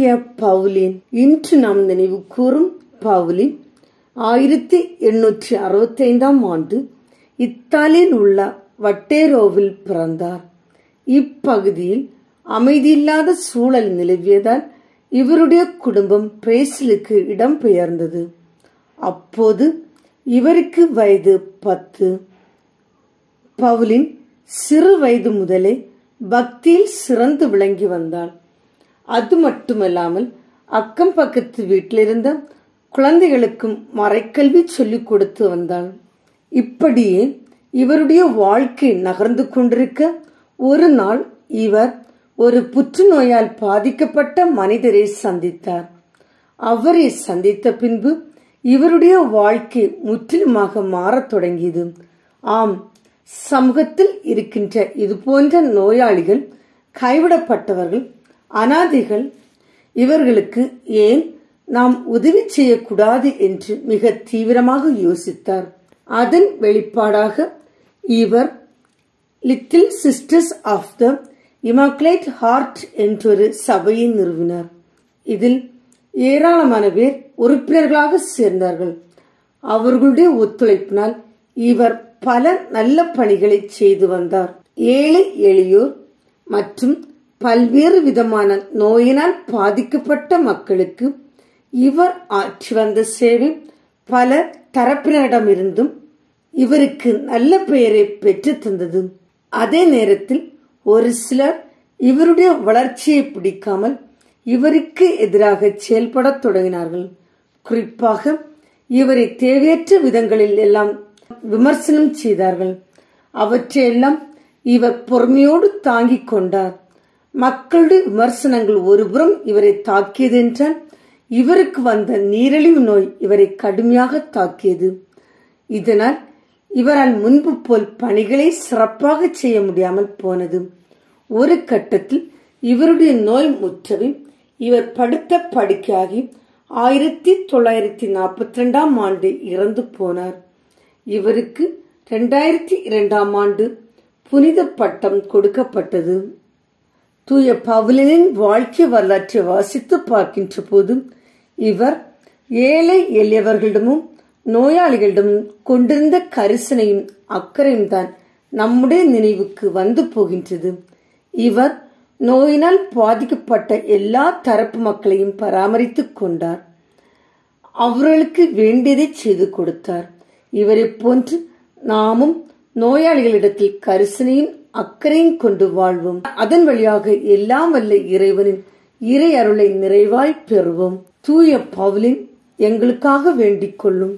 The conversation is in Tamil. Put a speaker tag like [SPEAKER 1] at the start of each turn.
[SPEAKER 1] தூய பவுலின். இன்று நாம் நினைவு கூறும் பவுலின் 1865 ஆண்டு இத்தாலியில் உள்ள வட்டேரோவில் பிறந்தார். இப்பகுதியில் அமைதியில்லாத சூழல் நிலவியதால் இவருடைய குடும்பம் பிரேசிலுக்கு இடம்பெயர்ந்தது. அப்போது இவருக்கு வயது 10. பவுலின் சிறு வயது முதலே பக்தியில் சிறந்து விளங்கி வந்தாள். அது மட்டுமல்லாமல் அக்கம் பக்கத்து வீட்டிலிருந்த குழந்தைகளுக்கும் மறைக்கல்வி சொல்லிக் கொடுத்து வந்தாள். இப்படியே இவருடைய வாழ்க்கை நகர்ந்து கொண்டிருக்க ஒரு நாள் இவர் ஒரு புற்றுநோயால் பாதிக்கப்பட்ட மனிதரை சந்தித்தார். அவரை சந்தித்த பின்பு இவருடைய வாழ்க்கை முற்றிலுமாக மாறத் தொடங்கியது. ஆம், சமூகத்தில் இருக்கின்ற இது போன்ற நோயாளிகள், கைவிடப்பட்டவர்கள், அனாதைகள், இவர்களுக்கு ஏன் நாம் உதவி செய்யக்கூடாது என்று மிக தீவிரமாக யோசித்தார். அதன் வெளிப்பாடாக இவர் little sisters of the immaculate heart என்றொரு சபையை நிறுவினார். இதில் ஏராளமான பேர் உறுப்பினர்களாக சேர்ந்தார்கள். அவர்களுடைய ஒத்துழைப்பினால் இவர் பல நல்ல பணிகளை செய்து வந்தார். ஏழை எளியோர் மற்றும் பல்வேறு விதமான நோயினால் பாதிக்கப்பட்ட மக்களுக்கு இவர் ஆற்றி வந்த சேவை பல தரப்பினரிடமிருந்தும் இவருக்கு நல்ல பெயரை பெற்று தந்தது. அதே நேரத்தில் ஒரு சிலர் இவருடைய வளர்ச்சியை பிடிக்காமல் இவருக்கு எதிராக செயல்பட தொடங்கினார்கள். குறிப்பாக இவரை தேவையற்ற விதங்களில் எல்லாம் விமர்சனம் செய்தார்கள். அவற்றையெல்லாம் இவர் பொறுமையோடு தாங்கிக் கொண்டார். மக்களுடைய விமர்சனங்கள் ஒருபுறம் இவரை தாக்கியது என்றால், இவருக்கு வந்த நீரிழிவு நோய் இவரை கடுமையாக தாக்கியது. இதனால் இவரால் முன்பு போல் பணிகளை சிறப்பாக செய்ய முடியாமல் போனது. ஒரு கட்டத்தில் இவருடைய நோய் முற்றவே இவர் படுத்த படுக்கையாகி 1942 ஆண்டு இறந்து போனார். இவருக்கு 2002 ஆண்டு புனித பட்டம் கொடுக்கப்பட்டது. தூய பவுலினின் வாழ்க்கை வரலாற்றை வாசித்து பார்க்கின்ற போது இவர் ஏழை எளியவர்களிடமும் நோயாளிகளிடமும் கொண்டிருந்த கரிசனையும் அக்கறையும் தான் நம்முடைய நினைவுக்கு வந்து போகின்றது. இவர் நோயினால் பாதிக்கப்பட்ட எல்லா தரப்பு மக்களையும் பராமரித்துக் கொண்டார். அவர்களுக்கு வேண்டியதை செய்து கொடுத்தார். இவரை போன்று நாமும் நோயாளிகளிடத்தில் கரிசனையும் அக்கறையும் கொண்டு வாழ்வோம். அதன் வழியாக எல்லாம் வல்ல இறைவனின் இறை அருளை நிறைவாய் பெறுவோம். தூய பவுலின் எங்களுக்காக வேண்டிக் கொள்ளும்.